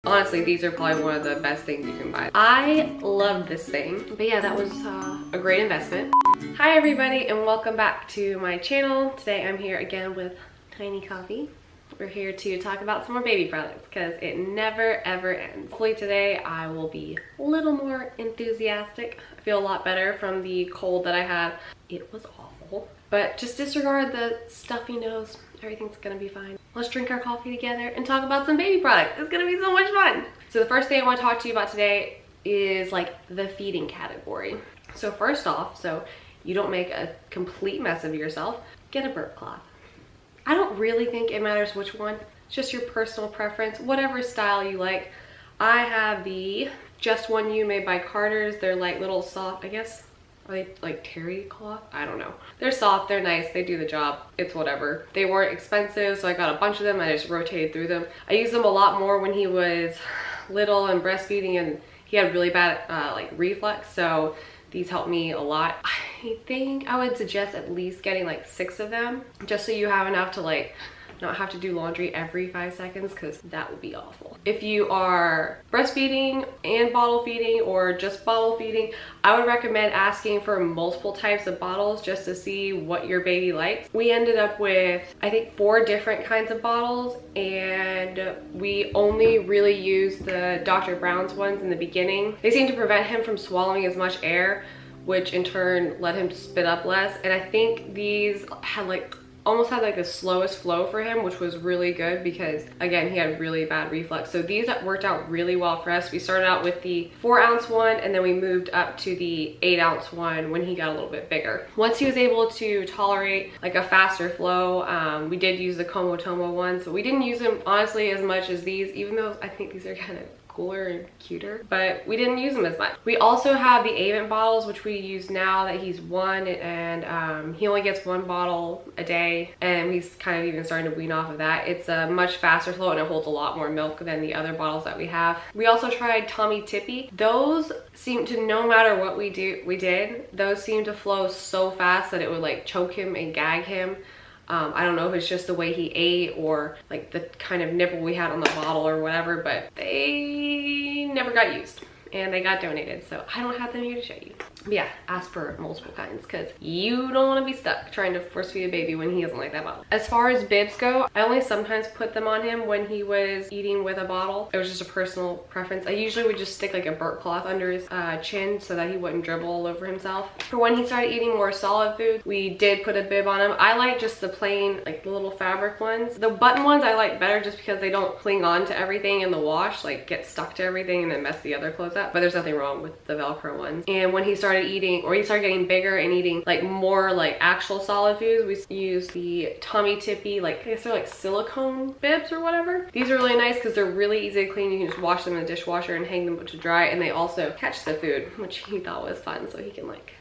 Honestly, these are probably one of the best things you can buy. I love this thing. But yeah, that was a great investment. Hi everybody and welcome back to my channel. Today I'm here again with Tiny Coffee. We're here to talk about some more baby products because it never ever ends. Hopefully today I will be a little more enthusiastic. I feel a lot better from the cold that I had. It was awful. But just disregard the stuffy nose. Everything's gonna be fine. Let's drink our coffee together and talk about some baby products. It's gonna be so much fun. So the first thing I want to talk to you about today is like the feeding category. So first off, so you don't make a complete mess of yourself, get a burp cloth. I don't really think it matters which one. It's just your personal preference, whatever style you like. I have the Just One You made by Carter's. They're like little soft, I guess. Are they like terry cloth? I don't know. They're soft, they're nice, they do the job. It's whatever. They weren't expensive, so I got a bunch of them. I just rotated through them. I used them a lot more when he was little and breastfeeding, and he had really bad like reflux, so these help me a lot. I think I would suggest at least getting like 6 of them, just so you have enough to like not have to do laundry every 5 seconds, because that would be awful. If you are breastfeeding and bottle feeding or just bottle feeding, I would recommend asking for multiple types of bottles just to see what your baby likes. We ended up with, I think, 4 different kinds of bottles, and we only really used the Dr. Brown's ones in the beginning. They seem to prevent him from swallowing as much air, which in turn let him spit up less. And I think these had like almost had like the slowest flow for him, which was really good because again, he had really bad reflux. So these worked out really well for us. We started out with the 4-ounce one, and then we moved up to the 8-ounce one when he got a little bit bigger. Once he was able to tolerate like a faster flow, we did use the Komotomo ones, but we didn't use them honestly as much as these, even though I think these are kind of cooler and cuter, but we didn't use them as much. We also have the Avent bottles, which we use now that he's 1, and he only gets 1 bottle a day, and he's kind of even starting to wean off of that. It's a much faster flow and it holds a lot more milk than the other bottles that we have. We also tried Tommy Tippy. Those seem to, no matter what we did, those seem to flow so fast that it would like choke him and gag him. I don't know if it's just the way he ate or like the kind of nipple we had on the bottle or whatever, but they never got used and they got donated, so I don't have them here to show you. But yeah, ask for multiple kinds because you don't want to be stuck trying to force feed a baby when he doesn't like that bottle. As far as bibs go, I only sometimes put them on him when he was eating with a bottle. It was just a personal preference. I usually would just stick like a burp cloth under his chin so that he wouldn't dribble all over himself. For when he started eating more solid food, we did put a bib on him. I like just the plain, like the little fabric ones. The button ones I like better just because they don't cling on to everything in the wash, like get stuck to everything and then mess the other clothes up. But there's nothing wrong with the Velcro ones. And when he started eating, or he started getting bigger and eating like more like actual solid foods, we used the Tommy Tippy, like I guess they're like silicone bibs or whatever. These are really nice because they're really easy to clean. You can just wash them in the dishwasher and hang them to dry, and they also catch the food, which he thought was fun, so he can like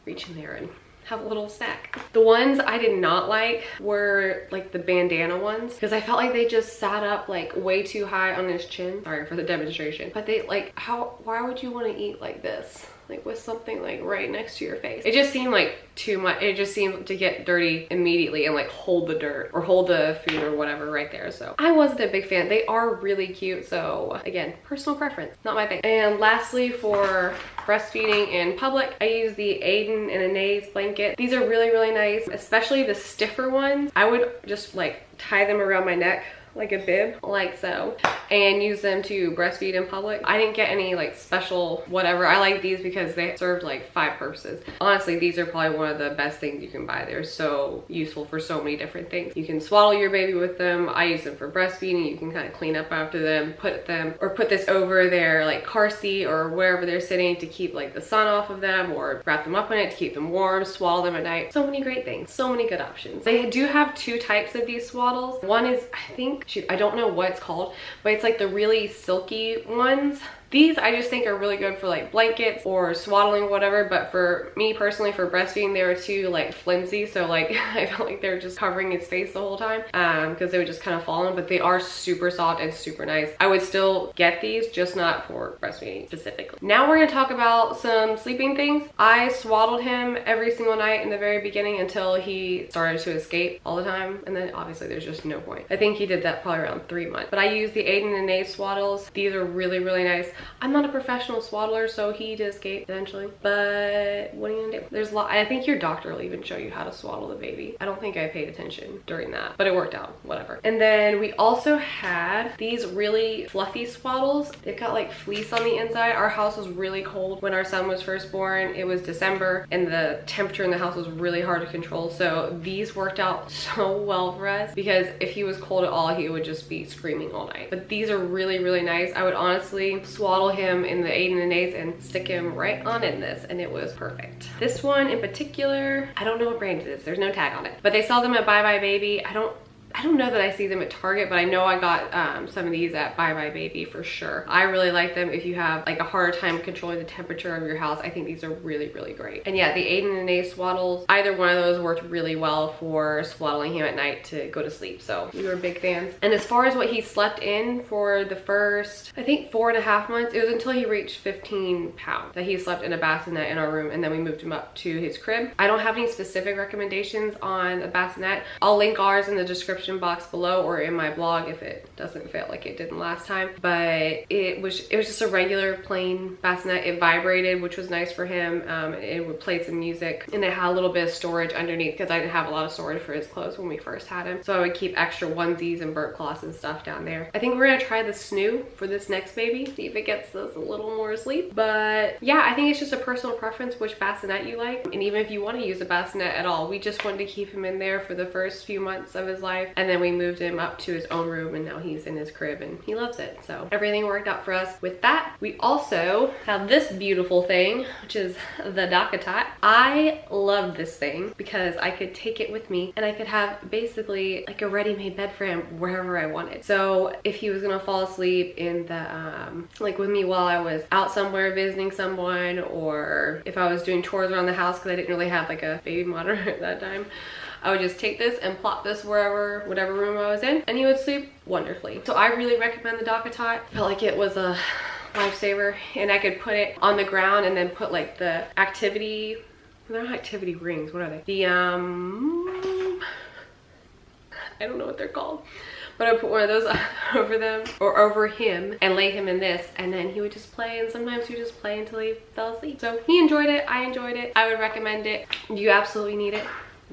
reach in there and have a little snack. The ones I did not like were like the bandana ones, because I felt like they just sat up like way too high on his chin. Sorry for the demonstration, but they like, why would you want to eat like this? Like with something like right next to your face. It just seemed like too much. It just seemed to get dirty immediately and like hold the dirt or hold the food or whatever right there. So I wasn't a big fan. They are really cute. So again, personal preference, not my thing. And lastly, for breastfeeding in public, I use the Aiden and Anae's blanket. These are really, really nice, especially the stiffer ones. I would just like tie them around my neck like a bib, like so, and use them to breastfeed in public. I didn't get any like special whatever. I like these because they served like 5 purposes. Honestly, these are probably one of the best things you can buy. They're so useful for so many different things. You can swaddle your baby with them. I use them for breastfeeding. You can kind of clean up after them, put this over their like car seat or wherever they're sitting to keep like the sun off of them, or wrap them up in it to keep them warm, swaddle them at night. So many great things, so many good options. They do have 2 types of these swaddles. One is, I think, shoot, I don't know what it's called, but it's like the really silky ones. These I just think are really good for like blankets or swaddling, whatever, but for me personally, for breastfeeding, they were too like flimsy, so like I felt like they were just covering his face the whole time because they would just kind of fall in. But they are super soft and super nice. I would still get these, just not for breastfeeding specifically. Now we're going to talk about some sleeping things. I swaddled him every single night in the very beginning until he started to escape all the time, and then obviously there's just no point. I think he did that at probably around 3 months. But I use the Aiden and A swaddles. These are really, really nice. I'm not a professional swaddler, so he did escape eventually. But what are you gonna do? There's a lot. I think your doctor will even show you how to swaddle the baby. I don't think I paid attention during that, but it worked out, whatever. And then we also had these really fluffy swaddles. They've got like fleece on the inside. Our house was really cold when our son was first born. It was December and the temperature in the house was really hard to control. So these worked out so well for us because if he was cold at all, he would just be screaming all night. But these are really, really nice. I would honestly swaddle him in the Aiden and A's and stick him right on in this, and it was perfect. This one in particular, I don't know what brand it is. There's no tag on it, but they sell them at Bye Bye Baby. I don't know that I see them at Target, but I know I got some of these at Bye Bye Baby for sure. I really like them if you have like a harder time controlling the temperature of your house. I think these are really, really great. And yeah, the Aiden and A swaddles, either one of those worked really well for swaddling him at night to go to sleep. So we were big fans. And as far as what he slept in for the first, I think 4.5 months, it was until he reached 15 pounds that he slept in a bassinet in our room, and then we moved him up to his crib. I don't have any specific recommendations on a bassinet. I'll link ours in the description box below or in my blog if it doesn't fit like it didn't last time. But it was just a regular plain bassinet. It vibrated, which was nice for him. It would play some music, and it had a little bit of storage underneath because I didn't have a lot of storage for his clothes when we first had him. So I would keep extra onesies and burnt cloths and stuff down there. I think we're gonna try the snoo for this next baby, see if it gets us a little more sleep. But yeah, I think it's just a personal preference which bassinet you like. And even if you want to use a bassinet at all, we just wanted to keep him in there for the first few months of his life. And then we moved him up to his own room, and now he's in his crib and he loves it. So everything worked out for us with that. We also have this beautiful thing, which is the DockATot. I love this thing because I could take it with me and I could have basically like a ready-made bed for him wherever I wanted. So if he was gonna fall asleep in the like with me while I was out somewhere visiting someone, or if I was doing chores around the house because I didn't really have like a baby monitor at that time, I would just take this and plop this wherever, whatever room I was in, and he would sleep wonderfully. So I really recommend the DockATot. Felt like it was a lifesaver, and I could put it on the ground and then put like the activity, they're not activity rings, what are they? The, I don't know what they're called. But I would put one of those over them or over him and lay him in this, and then he would just play, and sometimes he would just play until he fell asleep. So he enjoyed it, I enjoyed it. I would recommend it. Do you absolutely need it?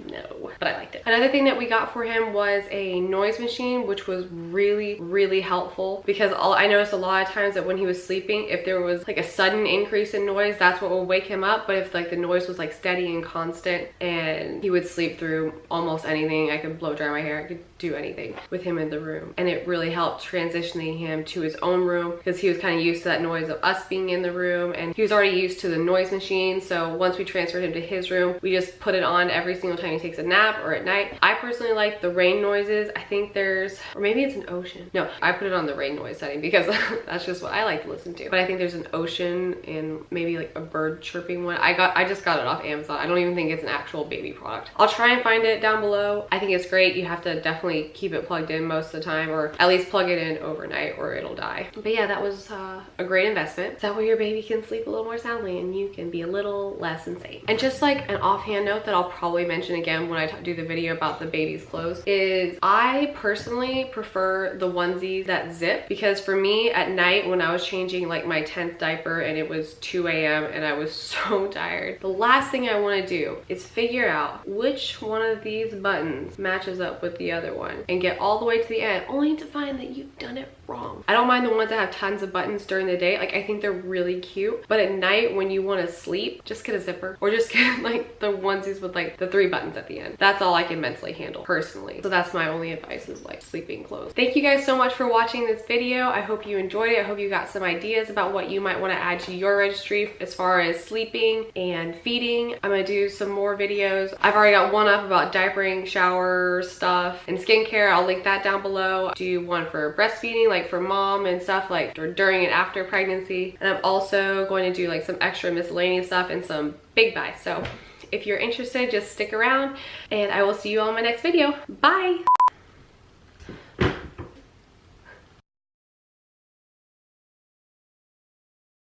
No, but I liked it. Another thing that we got for him was a noise machine, which was really, really helpful because I noticed a lot of times that when he was sleeping, if there was like a sudden increase in noise, that's what would wake him up. But if like the noise was like steady and constant, and he would sleep through almost anything, I could blow dry my hair, I could do anything with him in the room. And it really helped transitioning him to his own room because he was kind of used to that noise of us being in the room, and he was already used to the noise machine. So once we transferred him to his room, we just put it on every single time he takes a nap or at night. I personally like the rain noises. I think there's, or maybe it's an ocean. No, I put it on the rain noise setting because that's just what I like to listen to. But I think there's an ocean and maybe like a bird chirping one. I just got it off Amazon. I don't even think it's an actual baby product. I'll try and find it down below. I think it's great. You have to definitely keep it plugged in most of the time, or at least plug it in overnight or it'll die. But yeah, that was a great investment. That way your baby can sleep a little more soundly and you can be a little less insane. And just like an offhand note that I'll probably mention again when I do the video about the baby's clothes is I personally prefer the onesies that zip, because for me at night when I was changing like my 10th diaper and it was 2 a.m. and I was so tired, the last thing I want to do is figure out which one of these buttons matches up with the other one and get all the way to the end only to find that you've done it wrong. I don't mind the ones that have tons of buttons during the day. Like I think they're really cute, but at night when you want to sleep, just get a zipper or just get like the onesies with like the 3 buttons at the end. That's all I can mentally handle personally. So that's my only advice, is like sleeping clothes. Thank you guys so much for watching this video. I hope you enjoyed it. I hope you got some ideas about what you might want to add to your registry as far as sleeping and feeding. I'm gonna do some more videos. I've already got one up about diapering, shower stuff, and skincare. I'll link that down below. Do one for breastfeeding, like for mom and stuff, like during and after pregnancy. And I'm also going to do like some extra miscellaneous stuff and some big buys. So if you're interested, just stick around and I will see you on my next video. Bye.